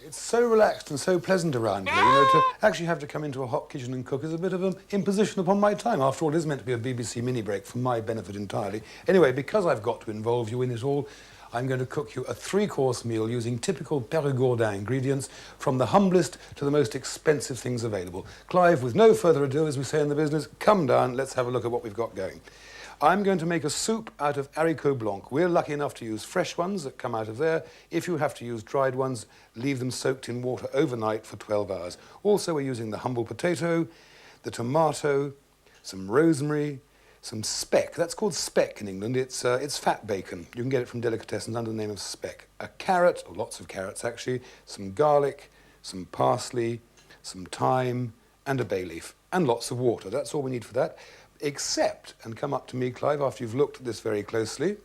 It's so relaxed and so pleasant around here, you know, to actually have to come into a hot kitchen and cook is a bit of an imposition upon my time. After all, it is meant to be a BBC mini break for my benefit entirely. Anyway, because I've got to involve you in it all, I'm going to cook you a 3-course meal using typical Perigordin ingredients from the humblest to the most expensive things available. Clive, with no further ado, as we say in the business, come down, let's have a look at what we've got going. I'm going to make a soup out of haricots blanc. We're lucky enough to use fresh ones that come out of there. If you have to use dried ones, leave them soaked in water overnight for 12 hours. Also, we're using the humble potato, the tomato, some rosemary, some speck. That's called speck in England. It's fat bacon. You can get it from delicatessens under the name of speck. A carrot, or lots of carrots actually, some garlic, some parsley, some thyme, and a bay leaf, and lots of water. That's all we need for that. Except, and come up to me, Clive, after you've looked at this very closely,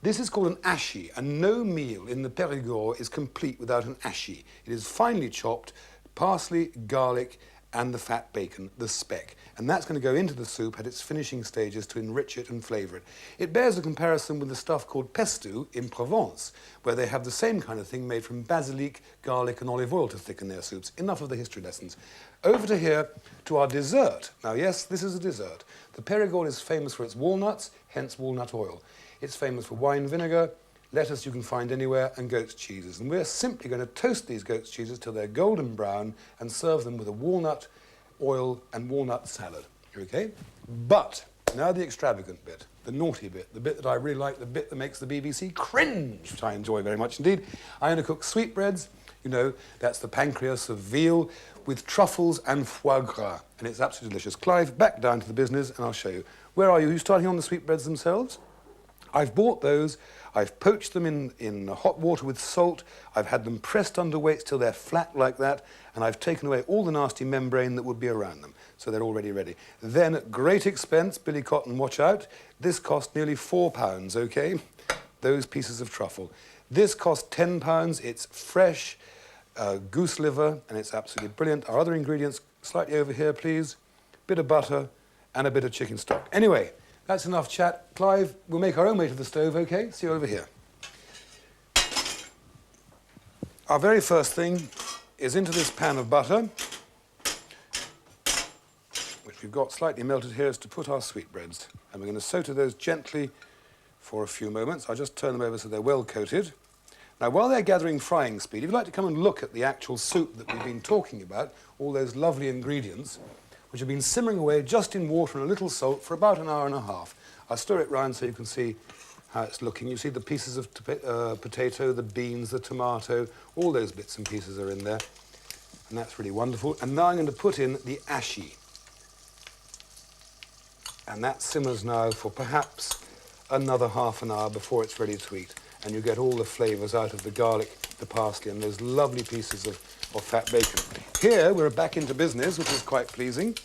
this is called an hachis, and no meal in the Perigord is complete without an hachis. It is finely chopped parsley, garlic, and the fat bacon, the speck. And that's going to go into the soup at its finishing stages to enrich it and flavour it. It bears a comparison with the stuff called pesto in Provence, where they have the same kind of thing made from basilic, garlic, and olive oil to thicken their soups. Enough of the history lessons. Over to here, to our dessert. Now, yes, this is a dessert. The Perigord is famous for its walnuts, hence walnut oil. It's famous for wine vinegar, lettuce you can find anywhere, and goat's cheeses. And we're simply going to toast these goat's cheeses till they're golden brown and serve them with a walnut oil and walnut salad. Okay? But now the extravagant bit, the naughty bit, the bit that I really like, the bit that makes the BBC cringe, which I enjoy very much indeed. I'm going to cook sweetbreads. You know, that's the pancreas of veal with truffles and foie gras. And it's absolutely delicious. Clive, back down to the business and I'll show you. Where are you? Are you starting on the sweetbreads themselves? I've bought those. I've poached them in hot water with salt. I've had them pressed under weights till they're flat like that. And I've taken away all the nasty membrane that would be around them. So they're already ready. Then, at great expense, Billy Cotton, watch out, this cost nearly £4, okay? Those pieces of truffle. This cost £10. It's fresh goose liver, and it's absolutely brilliant. Our other ingredients, slightly over here, please. Bit of butter and a bit of chicken stock. Anyway, that's enough chat. Clive, we'll make our own way to the stove, okay? See you over here. Our very first thing is into this pan of butter, which we've got slightly melted here, is to put our sweetbreads. And we're going to sauté those gently for a few moments. I'll just turn them over so they're well coated. Now, while they're gathering frying speed, if you'd like to come and look at the actual soup that we've been talking about, all those lovely ingredients, which have been simmering away just in water and a little salt for about an hour and a half. I'll stir it round so you can see how it's looking. You see the pieces of potato, the beans, the tomato, all those bits and pieces are in there. And that's really wonderful. And now I'm going to put in the hachis. And that simmers now for perhaps another half an hour before it's ready to eat. And you get all the flavours out of the garlic, the parsley, and those lovely pieces of fat bacon. Here, we're back into business, which is quite pleasing.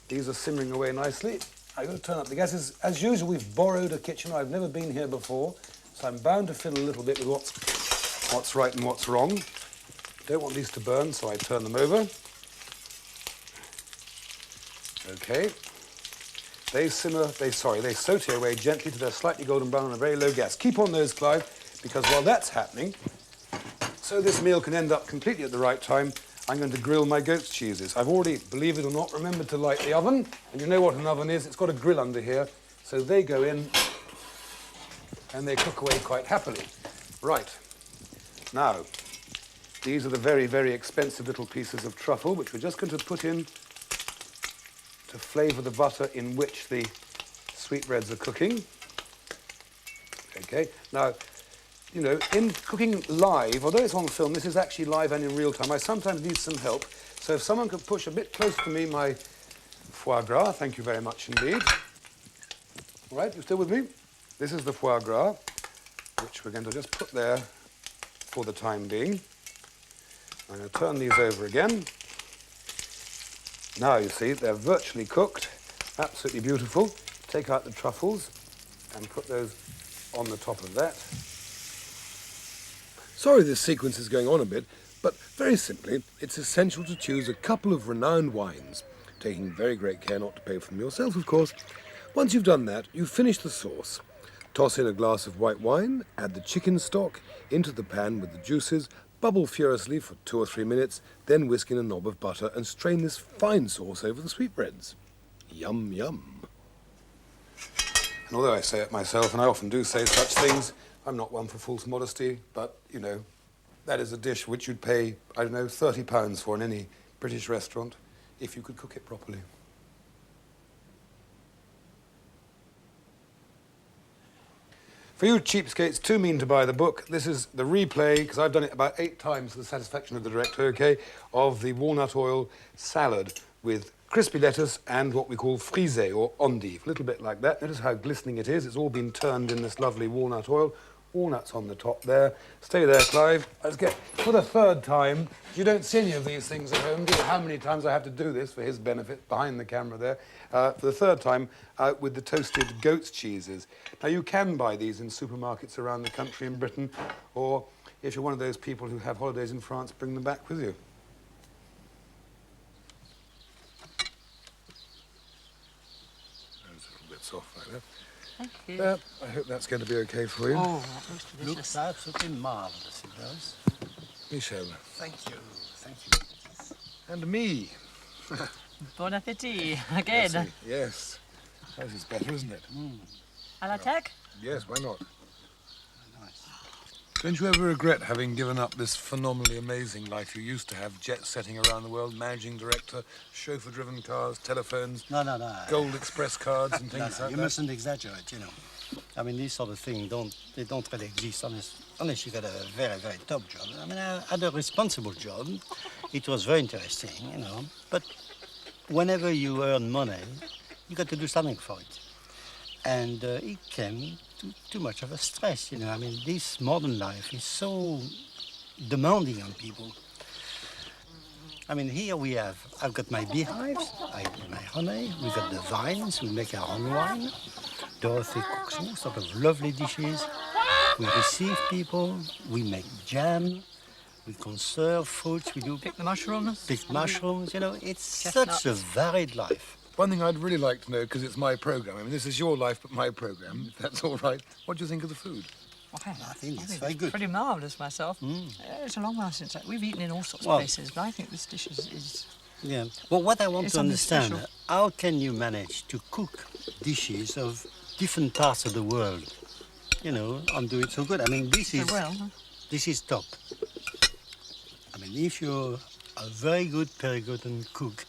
These are simmering away nicely. I've got to turn up the gas. As usual, we've borrowed a kitchen. I've never been here before, so I'm bound to fiddle a little bit with what's right and what's wrong. Don't want these to burn, so I turn them over. Okay. They sauté away gently till they're slightly golden brown on a very low gas. Keep on those, Clive, because while that's happening, so this meal can end up completely at the right time, I'm going to grill my goat's cheeses. I've already, believe it or not, remembered to light the oven. And you know what an oven is. It's got a grill under here. So they go in and they cook away quite happily. Right. Now, these are the very, very expensive little pieces of truffle, which we're just going to put in to flavour the butter in which the sweetbreads are cooking. Okay. Now, you know, in cooking live, although it's on film, this is actually live and in real time. I sometimes need some help. So if someone could push a bit closer to me my foie gras, thank you very much indeed. All right, you still with me? This is the foie gras, which we're going to just put there for the time being. I'm going to turn these over again. Now, you see, they're virtually cooked, absolutely beautiful. Take out the truffles and put those on the top of that. Sorry this sequence is going on a bit, but very simply, it's essential to choose a couple of renowned wines, taking very great care not to pay for them yourself, of course. Once you've done that, you finish the sauce. Toss in a glass of white wine, add the chicken stock into the pan with the juices, Bubble furiously for 2 or 3 minutes, then whisk in a knob of butter and strain this fine sauce over the sweetbreads. Yum, yum. And although I say it myself, and I often do say such things, I'm not one for false modesty, but, you know, that is a dish which you'd pay, I don't know, £30 for in any British restaurant if you could cook it properly. For you cheapskates too mean to buy the book, this is the replay, because I've done it about 8 times to the satisfaction of the director, OK, of the walnut oil salad with crispy lettuce and what we call frisée or endive, a little bit like that. Notice how glistening it is. It's all been turned in this lovely walnut oil. Walnuts on the top there. Stay there, Clive. Let's get, for the 3rd time, you don't see any of these things at home, do you? How many times I have to do this for his benefit, behind the camera there. For the 3rd time, with the toasted goat's cheeses. Now, you can buy these in supermarkets around the country in Britain, or if you're one of those people who have holidays in France, bring them back with you. Those little bits off like that. Thank you. I hope that's going to be okay for you. Oh, that looks delicious. Looks absolutely marvellous, it does. Michel. Thank you, thank you. And me. Bon appetit, again. Yes. That is better, isn't it? À la tech? Yes, why not? Nice. Don't you ever regret having given up this phenomenally amazing life you used to have, jet-setting around the world, managing director, chauffeur-driven cars, telephones, No. gold express cards and things like You that? mustn't exaggerate, you know. I mean, these sort of things don't really exist unless you got a very, very top job. I mean, I had a responsible job. It was very interesting, you know. But whenever you earn money, you got to do something for it. And it came to too much of a stress, you know. I mean, this modern life is so demanding on people. I mean, here I've got my beehives, I do my honey, we've got the vines, we make our own wine. Dorothy cooks all sort of lovely dishes. We receive people, we make jam, we conserve fruits, we do Pick the mushrooms. pick mushrooms, you know. It's Chestnuts. such a varied life. One thing I'd really like to know, because it's my programme, I mean, this is your life, but my programme, if that's all right, what do you think of the food? Okay. I think it's very good. Pretty marvellous myself. It's a long while since we've eaten in all sorts of Well- places, but I think this dish is Yeah. Well, what I want It's to something understand, special. how can you manage to cook dishes of different parts of the world, you know, and do it so good? I mean, this is top. I mean, if you're a very good Perigord cook,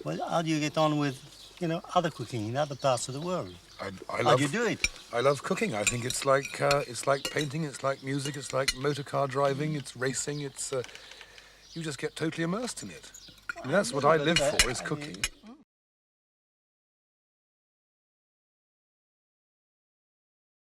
well, how do you get on with, you know, other cooking in other parts of the world? How do you do it? I love cooking. I think it's like painting, it's like music, it's like motor car driving, it's racing, it's... you just get totally immersed in it. And that's what I live for, is cooking.